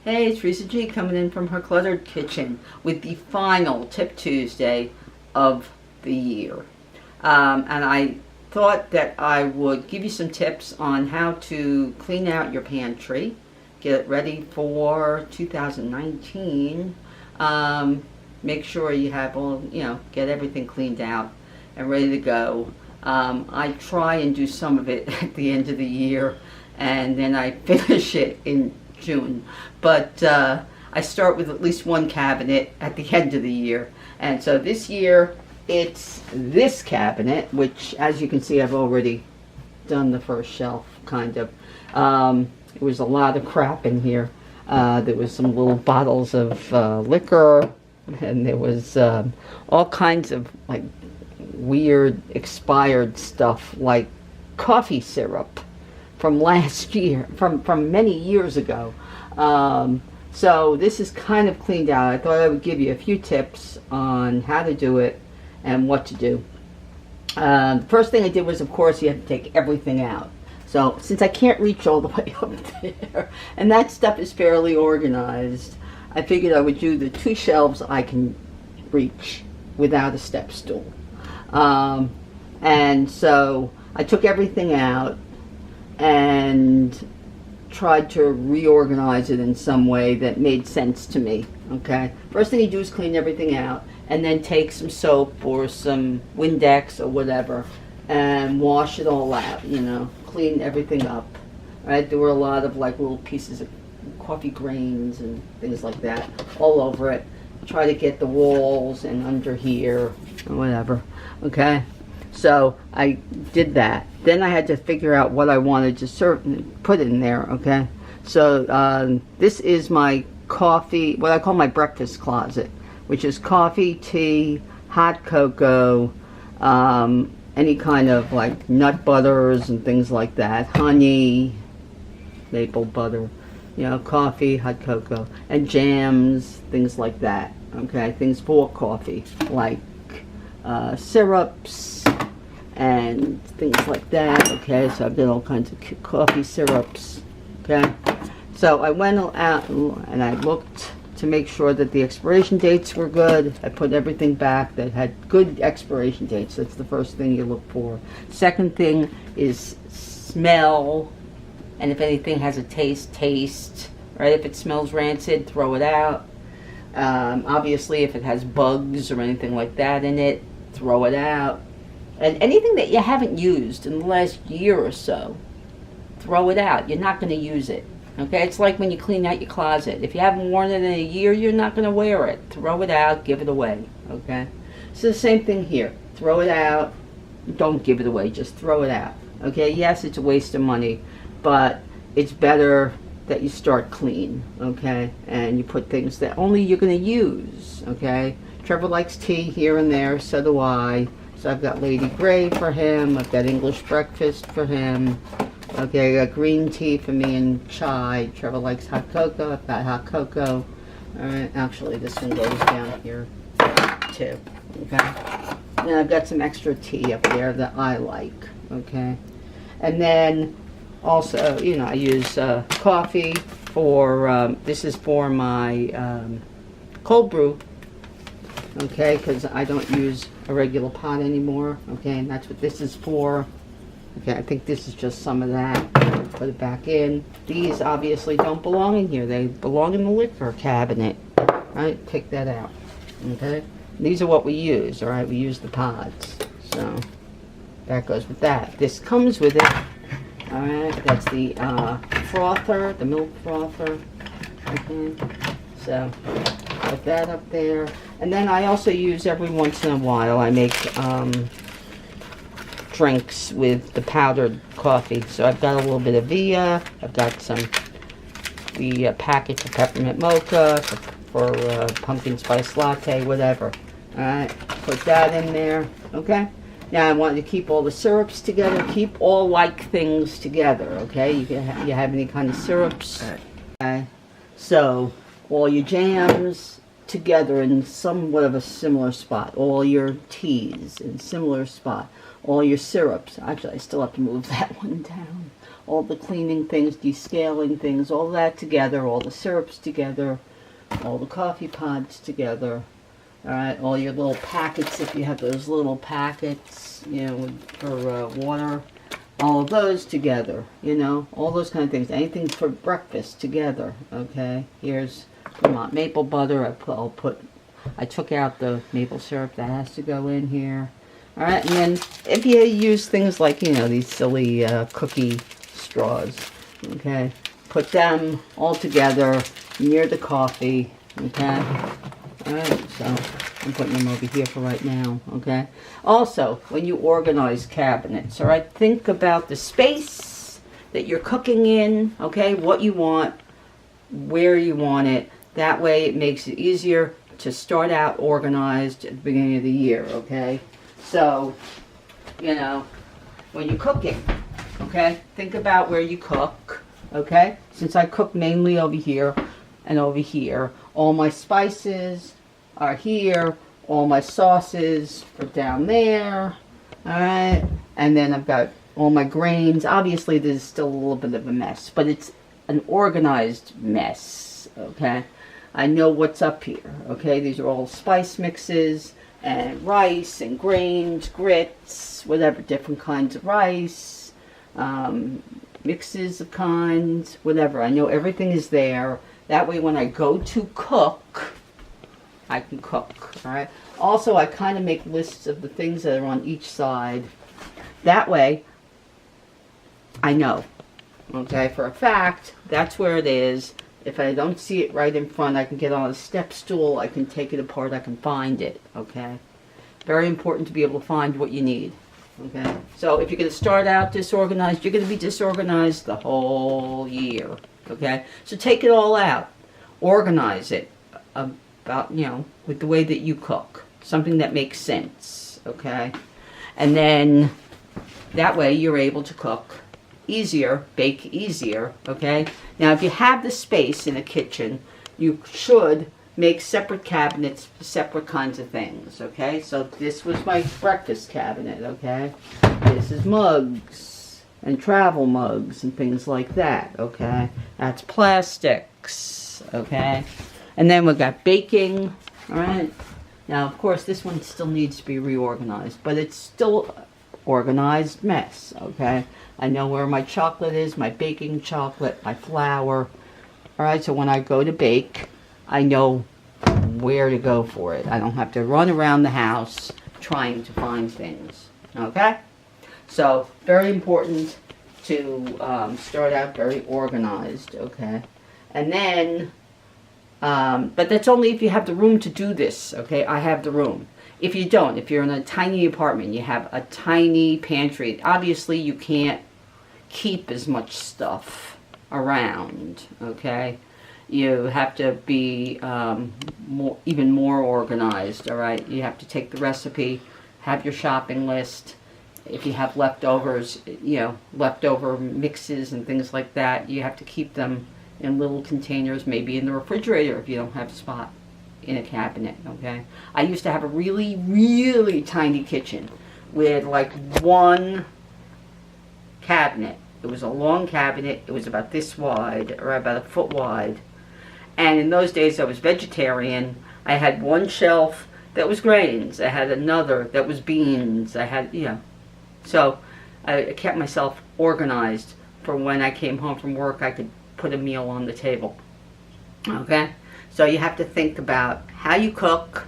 Hey, it's Risa G coming in from her Kluttered kitchen with the final Tip Tuesday of the year. And I thought that I would give you some tips on how to clean out your pantry, get it ready for 2019. Make sure you have all, get everything cleaned out and ready to go. I try and do some of it at the end of the year, and then I finish it in June. But I start with at least one cabinet at the end of the year. And so this year it's this cabinet, which as you can see I've already done the first shelf, kind of. There was a lot of crap in here. There was some little bottles of liquor, and there was all kinds of like weird expired stuff, like coffee syrup from last year, from many years ago. So this is kind of cleaned out. I thought I would give you a few tips on how to do it and what to do. The first thing I did was, of course, you have to take everything out. So since I can't reach all the way up there, and that stuff is fairly organized, I figured I would do the two shelves I can reach without a step stool. And so I took everything out and tried to reorganize it in some way that made sense to me. Okay, first thing you do is clean everything out, and then take some soap or some Windex or whatever and wash it all out, clean everything up. Right, there were a lot of like little pieces of coffee grains and things like that all over it. Try to get the walls and under here or whatever. Okay, so I did that. Then I had to figure out what I wanted to put in there. Okay, so this is my coffee, what I call my breakfast closet, which is coffee, tea, hot cocoa, any kind of like nut butters and things like that, honey, maple butter, coffee, hot cocoa, and jams, things like that. Okay, things for coffee, like syrups and things like that. Okay, so I've got all kinds of coffee syrups. Okay, so I went out and I looked to make sure that the expiration dates were good. I put everything back that had good expiration dates. That's the first thing you look for. Second thing is smell, and if anything has a taste. Right, if it smells rancid, throw it out. Obviously, if it has bugs or anything like that in it, throw it out. And anything that you haven't used in the last year or so, throw it out. You're not going to use it. Okay, it's like when you clean out your closet. If you haven't worn it in a year, you're not going to wear it. Throw it out, give it away. Okay, so the same thing here. Throw it out. Don't give it away. Just throw it out. Okay, yes, it's a waste of money, but it's better that you start clean. Okay, and you put things that only you're going to use. Okay, Trevor likes tea here and there. So do I. So I've got Lady Grey for him. I've got English breakfast for him. Okay, I got green tea for me and chai. Trevor likes hot cocoa. I've got hot cocoa. Alright, actually this one goes down here too. Okay. And I've got some extra tea up there that I like. Okay. And then also, I use coffee for, this is for my cold brew. Okay, because I don't use a regular pot anymore. Okay, and that's what this is for. Okay, I think this is just some of that. Put it back in. These obviously don't belong in here. They belong in the liquor cabinet. Right, take that out. Okay, these are what we use. All right, we use the pods. So that goes with that. This comes with it. All right, that's the frother, the milk frother. Okay, so put that up there. And then I also use, every once in a while, I make drinks with the powdered coffee. So I've got a little bit of Via. I've got the packet of peppermint mocha for pumpkin spice latte, whatever. All right, put that in there. Okay. Now I want to keep all the syrups together. Keep all like things together. Okay. You have any kind of syrups. Okay. So all your jams together in somewhat of a similar spot. All your teas in similar spot. All your syrups. Actually, I still have to move that one down. all the cleaning things, descaling things, all that together, all the syrups together, all the coffee pods together. All right, all your little packets, if you have those little packets, you know, for water, all of those together, you know, all those kind of things. Anything for breakfast together, okay? Here's Vermont maple butter. I took out the maple syrup that has to go in here. All right, and then if you use things like, you know, these silly cookie straws, okay, put them all together near the coffee, okay? All right, so I'm putting them over here for right now, okay? Also, when you organize cabinets, all right, think about the space that you're cooking in, okay, what you want, where you want it. That way it makes it easier to start out organized at the beginning of the year, okay? So, you know, when you're cooking, okay, think about where you cook, okay? Since I cook mainly over here and over here, all my spices are here, all my sauces are down there, all right? And then I've got all my grains. Obviously, there's still a little bit of a mess, but it's an organized mess, okay? I know what's up here, okay? These are all spice mixes and rice and grains, grits, whatever, different kinds of rice, mixes of kinds, whatever. I know everything is there. That way when I go to cook, I can cook, all right? Also, I kind of make lists of the things that are on each side. That way, I know, okay, for a fact, that's where it is. If I don't see it right in front, I can get on a step stool, I can take it apart, I can find it, okay? Very important to be able to find what you need, okay? So if you're going to start out disorganized, you're going to be disorganized the whole year, okay? So take it all out. Organize it about, you know, with the way that you cook. Something that makes sense, okay? And then that way you're able to cook easier, bake easier, okay? Now, if you have the space in a kitchen, you should make separate cabinets for separate kinds of things, okay? So this was my breakfast cabinet, okay? This is mugs and travel mugs and things like that, okay? That's plastics, okay? And then we've got baking, all right? Now, of course, this one still needs to be reorganized, but it's still organized mess, okay? I know where my chocolate is, my baking chocolate, my flour. All right, so when I go to bake, I know where to go for it. I don't have to run around the house trying to find things, okay? So, very important to start out very organized, okay? And then, but that's only if you have the room to do this, okay? I have the room. If you don't, if you're in a tiny apartment, you have a tiny pantry, obviously you can't keep as much stuff around, okay? You have to be even more organized, all right? You have to take the recipe, have your shopping list. If you have leftovers, you know, leftover mixes and things like that, you have to keep them in little containers, maybe in the refrigerator if you don't have a spot in a cabinet, okay? I used to have a really, really tiny kitchen with like one cabinet. It was a long cabinet. It was about this wide, or about a foot wide. And in those days, I was vegetarian. I had one shelf that was grains. I had another that was beans. I had, you know. So I kept myself organized for when I came home from work, I could put a meal on the table, okay? So you have to think about how you cook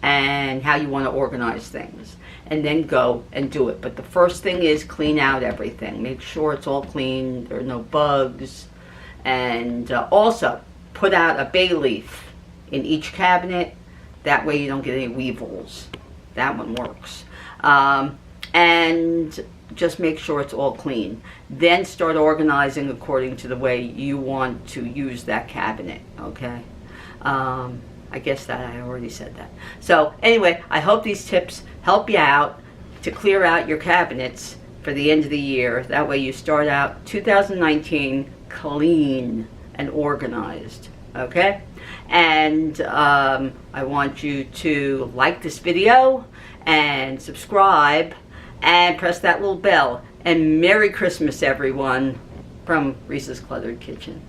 and how you want to organize things, and then go and do it. But the first thing is clean out everything. Make sure it's all clean, there are no bugs, and also put out a bay leaf in each cabinet. That way you don't get any weevils. That one works. And just make sure it's all clean. Then start organizing according to the way you want to use that cabinet, okay? I guess that I already said that. So anyway, I hope these tips help you out to clear out your cabinets for the end of the year. That way you start out 2019 clean and organized, okay? And I want you to like this video and subscribe and press that little bell. and Merry Christmas, everyone, from Risa's Cluttered Kitchen.